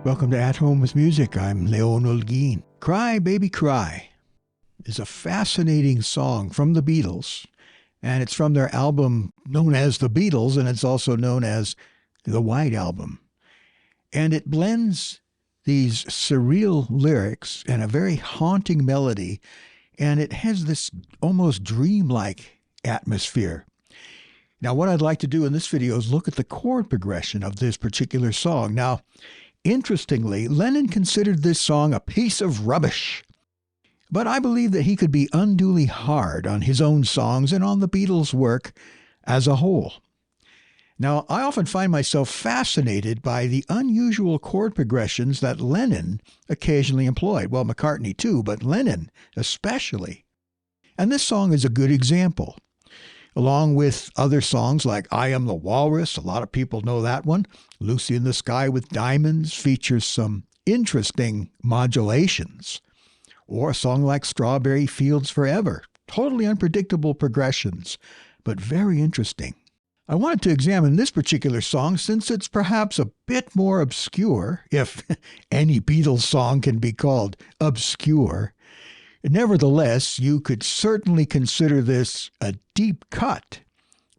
Welcome to At Home with Music. I'm Leon Olguin. Cry Baby Cry is a fascinating song from the Beatles, and it's from their album known as The Beatles, and it's also known as the White Album. And it blends these surreal lyrics and a very haunting melody, and it has this almost dreamlike atmosphere. Now, what I'd like to do in this video is look at the chord progression of this particular song. Now, interestingly, Lennon considered this song a piece of rubbish. But I believe that he could be unduly hard on his own songs and on the Beatles' work as a whole. Now, I often find myself fascinated by the unusual chord progressions that Lennon occasionally employed. Well, McCartney too, but Lennon especially. And this song is a good example. Along with other songs like I Am the Walrus, a lot of people know that one. Lucy in the Sky with Diamonds features some interesting modulations. Or a song like Strawberry Fields Forever. Totally unpredictable progressions, but very interesting. I wanted to examine this particular song since it's perhaps a bit more obscure, if any Beatles song can be called obscure. Nevertheless, you could certainly consider this a deep cut,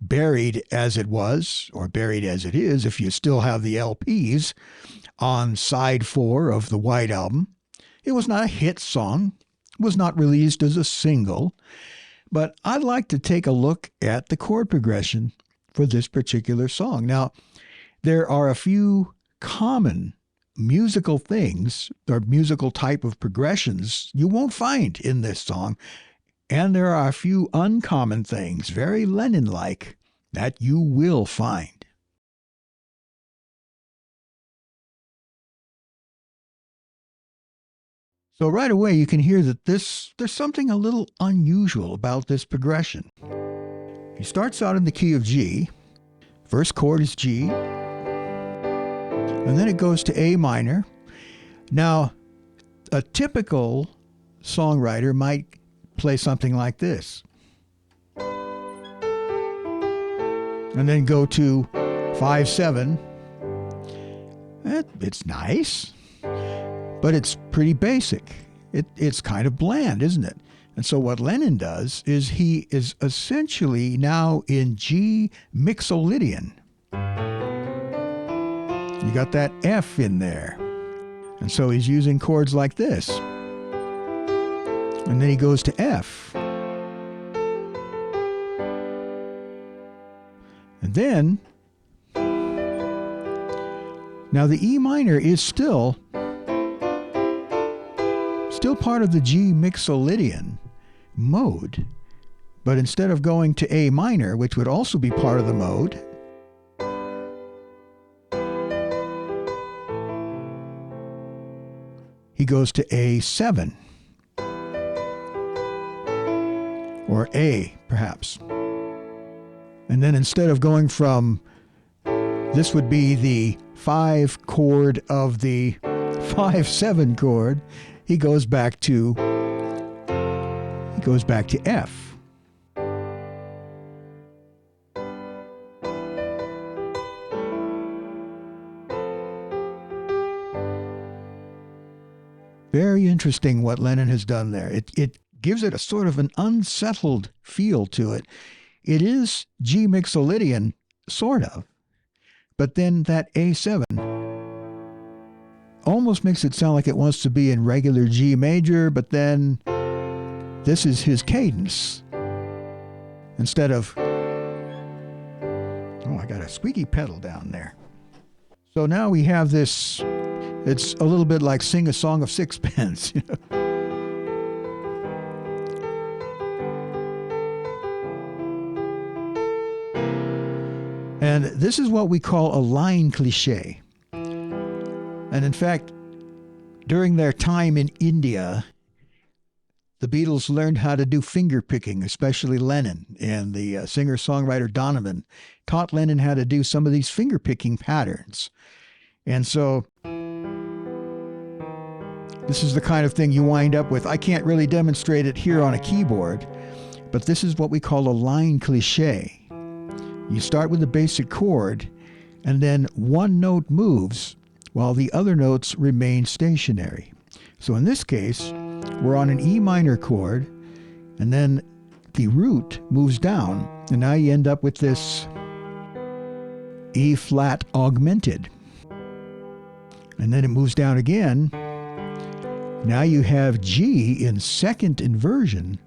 buried as it was, or buried as it is if you still have the LPs, on side 4 of the White Album. It was not a hit song, was not released as a single, but I'd like to take a look at the chord progression for this particular song. Now, there are a few common musical things or musical type of progressions you won't find in this song, and there are a few uncommon things, very Lennon-like, that you will find. So right away you can hear that there's something a little unusual about this progression. He starts out in the key of G. First chord is G. And then it goes to A minor. Now, a typical songwriter might play something like this. And then go to 5/7. It's nice, but it's pretty basic. It's kind of bland, isn't it? And so what Lennon does is he is essentially now in G mixolydian. You got that F in there. And so he's using chords like this. And then he goes to F. And then, now the E minor is still part of the G mixolydian mode. But instead of going to A minor, which would also be part of the mode, he goes to A7, or A, perhaps. And then instead of going from, this would be the 5 chord of the 5/7 chord, he goes back to F. Very interesting what Lennon has done there. It gives it a sort of an unsettled feel to it. It is G mixolydian, sort of, but then that A7 almost makes it sound like it wants to be in regular G major, but then this is his cadence. Instead of, oh, I got a squeaky pedal down there. So now we have this. It's a little bit like Sing a Song of Sixpence. And this is what we call a line cliche. And in fact, during their time in India, the Beatles learned how to do finger picking, especially Lennon. And the singer-songwriter Donovan taught Lennon how to do some of these finger picking patterns. And so this is the kind of thing you wind up with. I can't really demonstrate it here on a keyboard, but this is what we call a line cliche. You start with a basic chord, and then one note moves while the other notes remain stationary. So in this case, we're on an E minor chord, and then the root moves down, and now you end up with this E flat augmented. And then it moves down again. Now you have G in second inversion,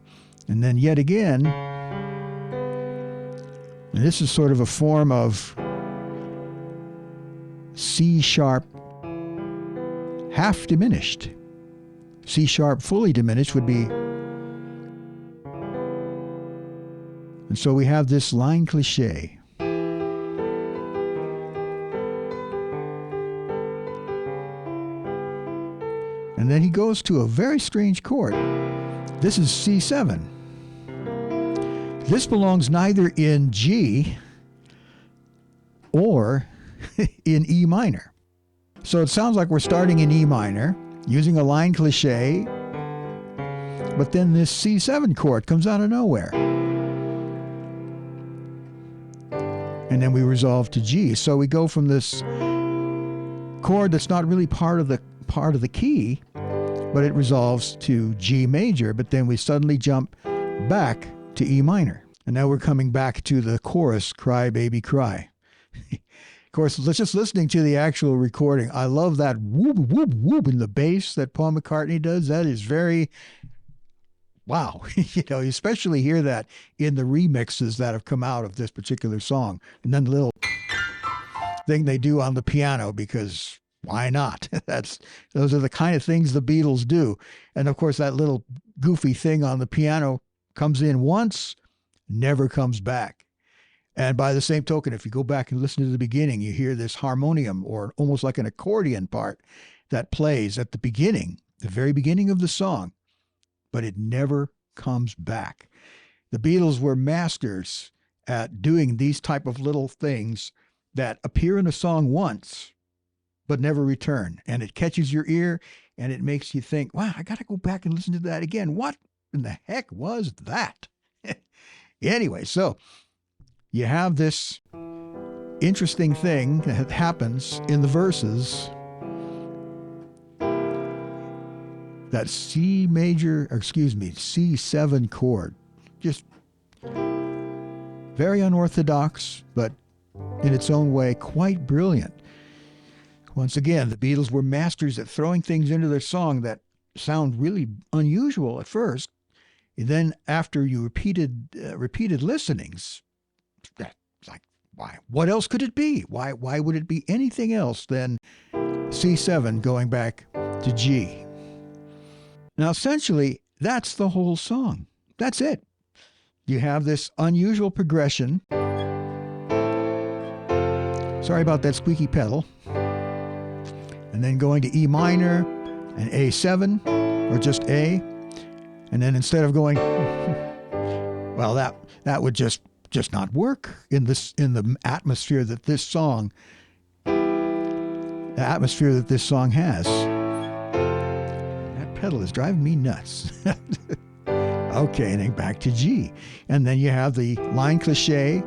and then yet again, and this is sort of a form of C sharp half diminished. C sharp fully diminished would be. And so we have this line cliche. And then he goes to a very strange chord. This is C7. This belongs neither in G or in E minor. So it sounds like we're starting in E minor, using a line cliche, but then this C7 chord comes out of nowhere. And then we resolve to G. So we go from this chord that's not really part of the key, but it resolves to G major, but then we suddenly jump back to E minor. And now we're coming back to the chorus, Cry Baby Cry. Of course, just listening to the actual recording, I love that whoop, whoop, whoop in the bass that Paul McCartney does. That is very, wow. You especially hear that in the remixes that have come out of this particular song. And then the little thing they do on the piano, because why not? Those are the kind of things the Beatles do. And of course, that little goofy thing on the piano comes in once, never comes back. And by the same token, if you go back and listen to the beginning, you hear this harmonium, or almost like an accordion part, that plays at the beginning, the very beginning of the song, but it never comes back. The Beatles were masters at doing these type of little things that appear in a song once, but never return. And it catches your ear, and it makes you think, wow, I got to go back and listen to that again. What in the heck was that? Anyway, so you have this interesting thing that happens in the verses. That C7 chord. Just very unorthodox, but in its own way, quite brilliant. Once again, the Beatles were masters at throwing things into their song that sound really unusual at first. And then after you repeated listenings, that's like, why? What else could it be? Why would it be anything else than C7 going back to G? Now, essentially, that's the whole song. That's it. You have this unusual progression. Sorry about that squeaky pedal. And then going to E minor and A7, or just A. And then instead of going, well, that would just not work in the atmosphere that this song has. That pedal is driving me nuts. Okay, and then back to G. And then you have the line cliche.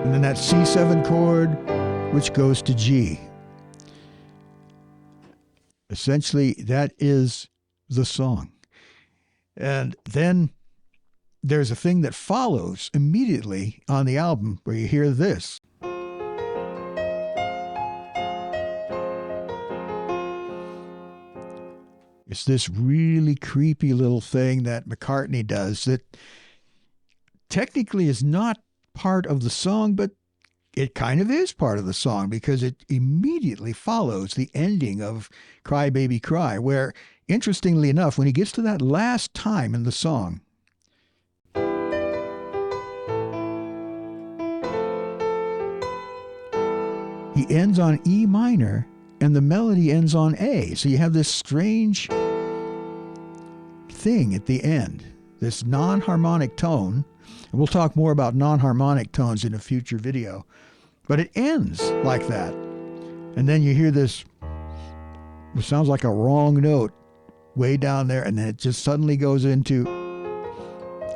And then that C7 chord, which goes to G. Essentially, that is the song. And then there's a thing that follows immediately on the album where you hear this. It's this really creepy little thing that McCartney does that technically is not part of the song, but it kind of is part of the song because it immediately follows the ending of Cry Baby Cry, where, interestingly enough, when he gets to that last time in the song, he ends on E minor and the melody ends on A. So you have this strange thing at the end, this non-harmonic tone. And we'll talk more about non-harmonic tones in a future video. But it ends like that. And then you hear this, it sounds like a wrong note way down there, and then it just suddenly goes into,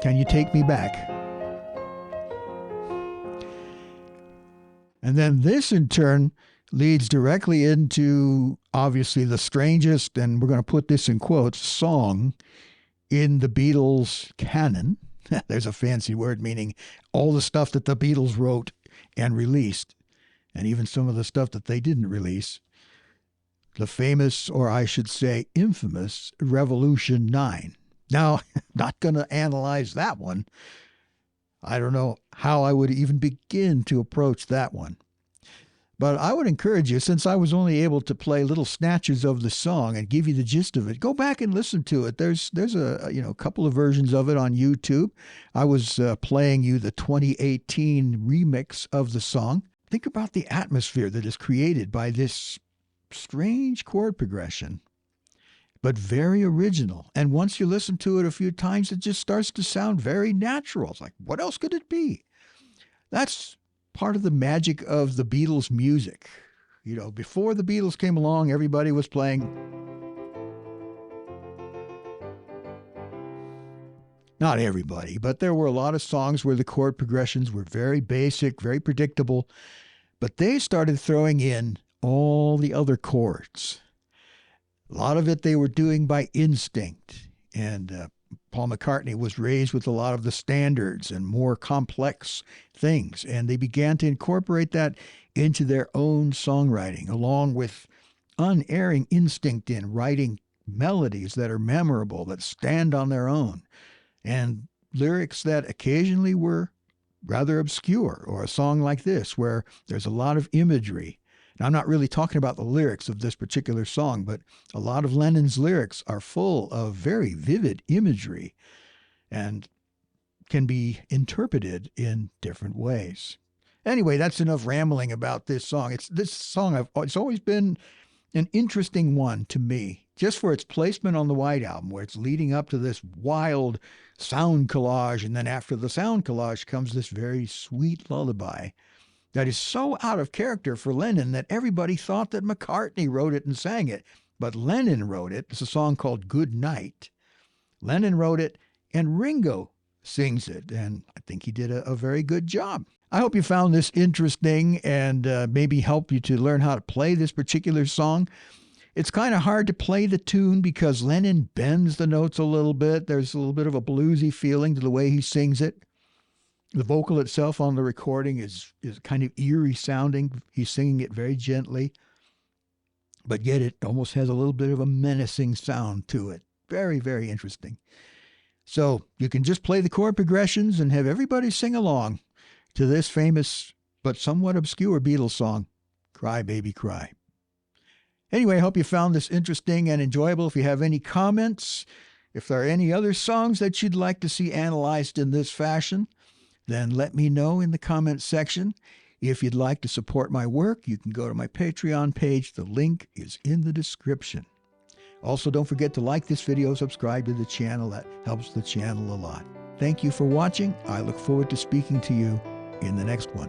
Can You Take Me Back? And then this in turn leads directly into obviously the strangest, and we're going to put this in quotes, song in the Beatles canon. There's a fancy word meaning all the stuff that the Beatles wrote and released, and even some of the stuff that they didn't release. The famous, or I should say infamous, Revolution 9. Now, not going to analyze that one. I don't know how I would even begin to approach that one. But I would encourage you, since I was only able to play little snatches of the song and give you the gist of it, go back and listen to it. There's a couple of versions of it on YouTube. I was playing you the 2018 remix of the song. Think about the atmosphere that is created by this strange chord progression, but very original. And once you listen to it a few times, it just starts to sound very natural. It's like, what else could it be? That's part of the magic of the Beatles music. You know, before the Beatles came along, everybody was playing. Not everybody, but there were a lot of songs where the chord progressions were very basic, very predictable, but they started throwing in all the other chords. A lot of it they were doing by instinct, and Paul McCartney was raised with a lot of the standards and more complex things, and they began to incorporate that into their own songwriting, along with unerring instinct in writing melodies that are memorable, that stand on their own, and lyrics that occasionally were rather obscure, or a song like this where there's a lot of imagery. Now, I'm not really talking about the lyrics of this particular song, but a lot of Lennon's lyrics are full of very vivid imagery and can be interpreted in different ways. Anyway, that's enough rambling about this song. It's always been an interesting one to me, just for its placement on the White Album, where it's leading up to this wild sound collage, and then after the sound collage comes this very sweet lullaby that is so out of character for Lennon that everybody thought that McCartney wrote it and sang it. But Lennon wrote it. It's a song called Good Night. Lennon wrote it, and Ringo sings it, and I think he did a very good job. I hope you found this interesting and maybe help you to learn how to play this particular song. It's kind of hard to play the tune because Lennon bends the notes a little bit. There's a little bit of a bluesy feeling to the way he sings it. The vocal itself on the recording is kind of eerie sounding. He's singing it very gently, but yet it almost has a little bit of a menacing sound to it. Very, very interesting. So you can just play the chord progressions and have everybody sing along to this famous but somewhat obscure Beatles song, Cry Baby Cry. Anyway, I hope you found this interesting and enjoyable. If you have any comments, if there are any other songs that you'd like to see analyzed in this fashion, then let me know in the comments section. If you'd like to support my work, you can go to my Patreon page. The link is in the description. Also, don't forget to like this video, subscribe to the channel. That helps the channel a lot. Thank you for watching. I look forward to speaking to you in the next one.